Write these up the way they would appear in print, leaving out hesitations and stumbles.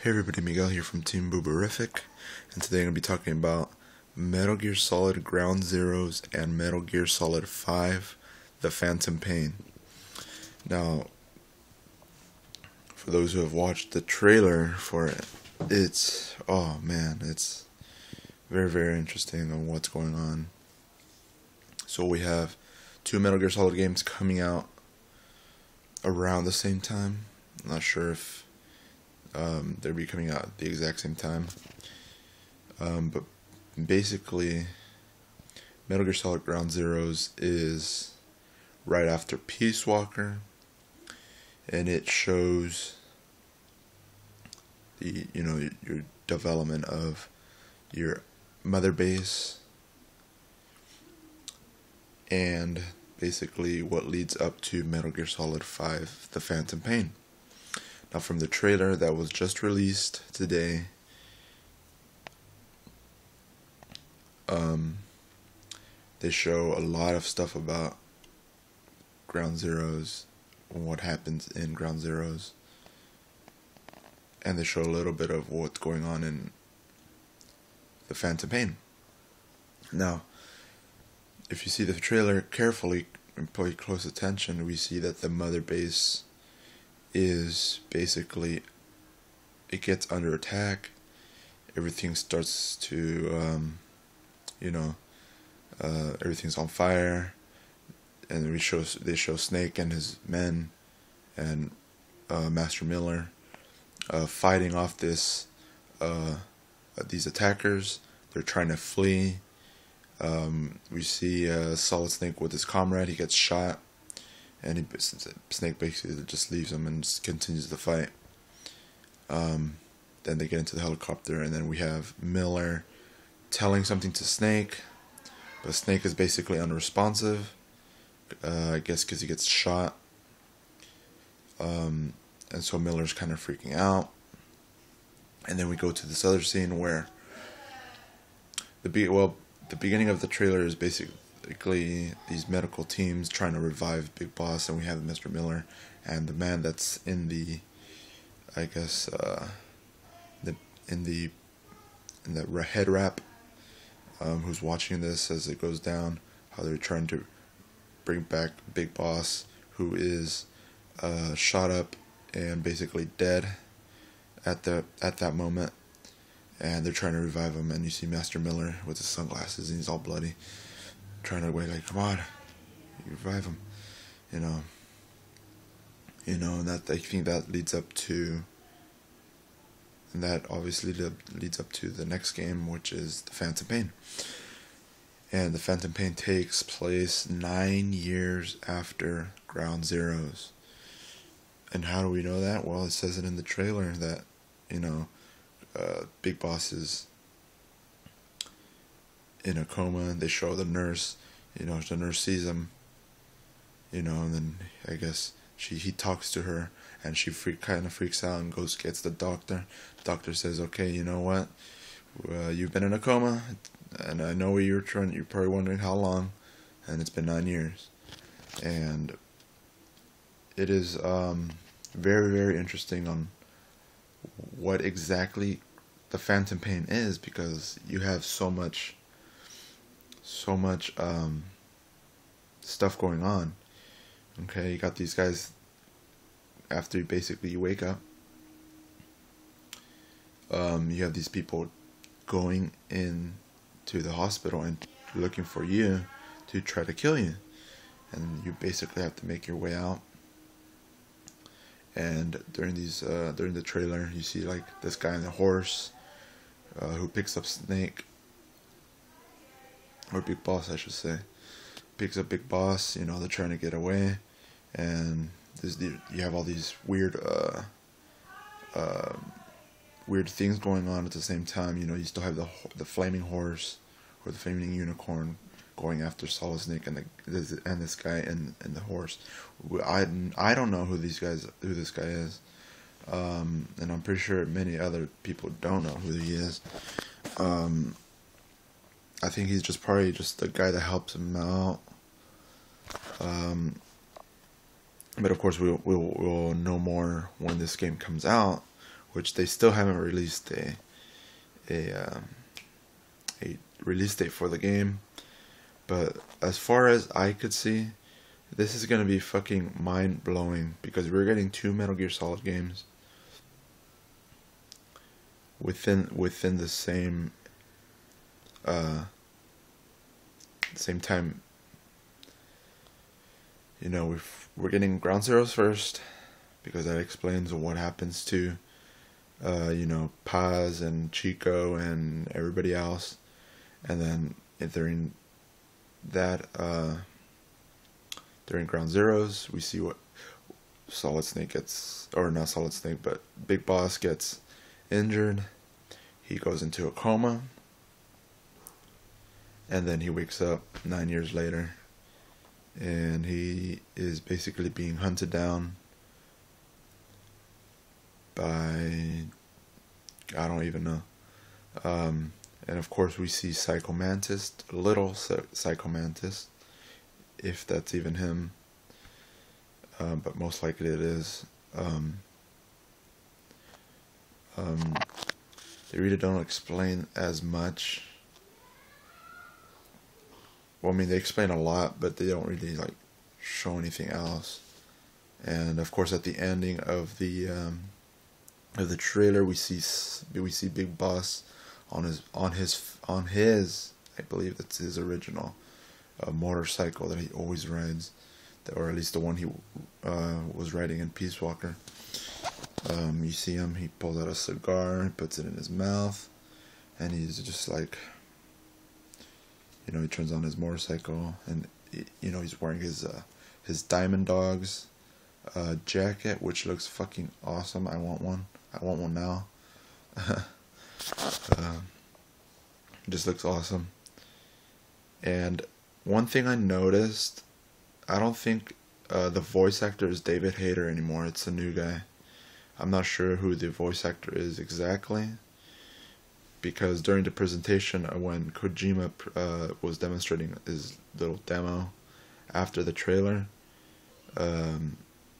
Hey everybody, Miguel here from Team Booberific, and today I'm going to be talking about Metal Gear Solid Ground Zeroes and Metal Gear Solid 5, The Phantom Pain. Now, for those who have watched the trailer for it, it's very, very interesting on what's going on. So we have two Metal Gear Solid games coming out around the same time. I'm not sure if they'll be coming out at the exact same time. But basically, Metal Gear Solid Ground Zeroes is right after Peace Walker, and it shows your development of your mother base and basically what leads up to Metal Gear Solid 5, The Phantom Pain. Now, from the trailer that was just released today, they show a lot of stuff about Ground Zeroes and what happens in Ground Zeroes, and they show a little bit of what's going on in The Phantom Pain. Now, if you see the trailer carefully and pay close attention, we see that the mother base is basically, it gets under attack. Everything starts to everything's on fire, and they show Snake and his men and Master Miller fighting off these attackers. They're trying to flee. We see Solid Snake with his comrade. He gets shot, and Snake basically just leaves him and just continues the fight. Then they get into the helicopter, and then we have Miller telling something to Snake, but Snake is basically unresponsive, I guess because he gets shot. And so Miller's kind of freaking out. And then we go to this other scene where the beginning of the trailer is basically these medical teams trying to revive Big Boss, and we have Mr. Miller and the man that's in the, I guess, in the head wrap, who's watching this as it goes down, how they're trying to bring back Big Boss, who is shot up and basically dead at that moment, and they're trying to revive him. And you see Master Miller with his sunglasses, and he's all bloody, trying to wait, like, come on, you revive him, and that, I think that leads up to, and that obviously leads up to the next game, which is The Phantom Pain. And The Phantom Pain takes place 9 years after Ground Zeroes. And how do we know that? Well, it says it in the trailer that, Big Boss is in a coma. They show the nurse, the nurse sees him, and then I guess he talks to her, and she kind of freaks out and gets the doctor. The doctor says, okay, you know what? You've been in a coma, and I know you're probably wondering how long, and it's been 9 years. And it is very, very interesting on what exactly the Phantom Pain is, because you have so much stuff going on. Okay, you got these guys, after you wake up, you have these people going in to the hospital and looking for you to try to kill you, and you basically have to make your way out. And during the trailer, you see like this guy on the horse who picks up Snake, or Big Boss, I should say, picks up Big Boss. They're trying to get away, and you have all these weird things going on at the same time. You still have the flaming horse or the flaming unicorn going after Solid Snake and this guy and the horse. I don't know who this guy is, and I'm pretty sure many other people don't know who he is. I think he's probably just the guy that helps him out. But of course, we'll know more when this game comes out, which they still haven't released a release date for the game. But as far as I could see, this is gonna be fucking mind blowing, because we're getting 2 Metal Gear Solid games within the same time. You know, we're getting Ground Zeroes first, because that explains what happens to you know, Paz and Chico and everybody else. And then during that during Ground Zeroes, we see what Solid Snake gets, or not Solid Snake, but Big Boss gets injured. He goes into a coma, and then he wakes up 9 years later, and he is basically being hunted down by, I don't even know. And of course we see Psycho Mantis, little Psycho Mantis, if that's even him, but most likely it is. They really don't explain as much. Well, I mean, they explain a lot, but they don't really like show anything else. And of course, at the ending of the trailer, we see Big Boss on his I believe that's his original motorcycle that he always rides, or at least the one he was riding in Peace Walker. You see him, he pulls out a cigar, he puts it in his mouth, and he's just like, you know, he turns on his motorcycle, and you know, he's wearing his Diamond Dogs jacket, which looks fucking awesome. I want one now. It just looks awesome. And one thing I noticed, I don't think the voice actor is David Hayter anymore. It's a new guy. I'm not sure who the voice actor is exactly, because during the presentation, when Kojima was demonstrating his little demo after the trailer,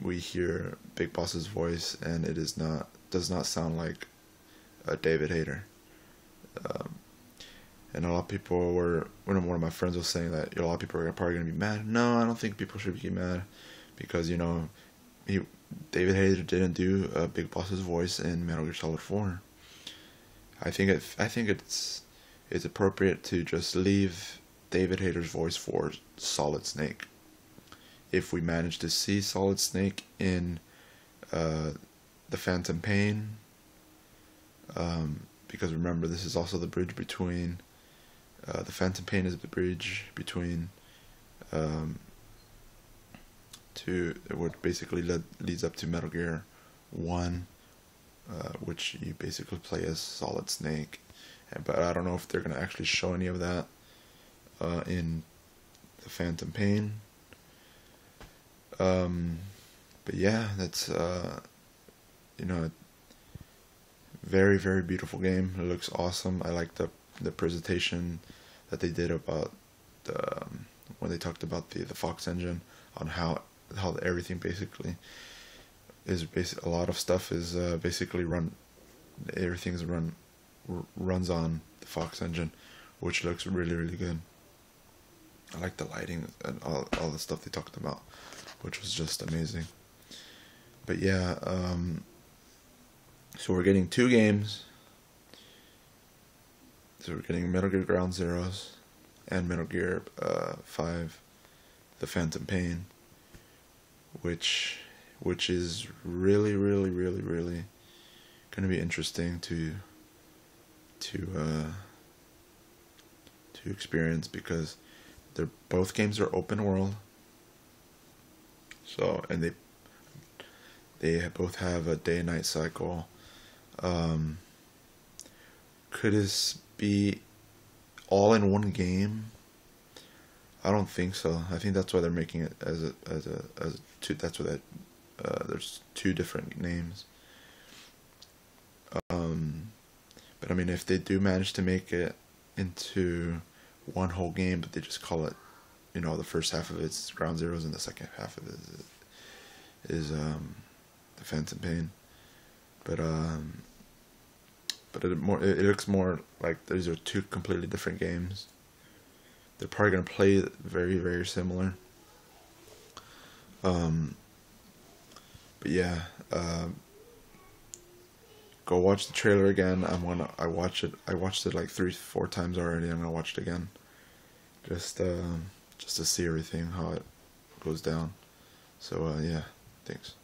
we hear Big Boss's voice, and it does not sound like David Hayter. And a lot of people were, one of my friends was saying that a lot of people are probably going to be mad. No, I don't think people should be mad, because, you know, David Hayter didn't do Big Boss's voice in Metal Gear Solid 4. I think it's appropriate to just leave David Hayter's voice for Solid Snake. If we manage to see Solid Snake in The Phantom Pain, because remember, this is also the bridge between The Phantom Pain is the bridge between what basically leads up to Metal Gear 1, which you basically play as Solid Snake. But I don't know if they're going to actually show any of that in The Phantom Pain. But yeah, that's you know, very, very beautiful game. It looks awesome. I like the presentation that they did about when they talked about the Fox engine, on how everything basically is a lot of stuff is basically runs on the Fox engine, which looks really, really good. I like the lighting and all the stuff they talked about, which was just amazing. But yeah, so we're getting 2 games. So we're getting Metal Gear Ground Zeroes and Metal Gear 5, The Phantom Pain, which is really, really, really, really going to be interesting to experience, because both games are open world. So, and they both have a day and night cycle. Could this be all in one game? I don't think so. I think that's why they're making it as two. That's why there's 2 different names. But I mean, if they do manage to make it into one whole game, but they just call it, you know, the first half of it's Ground Zeroes and the second half of it is The Phantom Pain. But but it looks more like these are two completely different games. They're probably gonna play very, very similar. But yeah, go watch the trailer again. I watched it like 3-4 times already. I'm gonna watch it again, just to see everything, how it goes down. So yeah, thanks.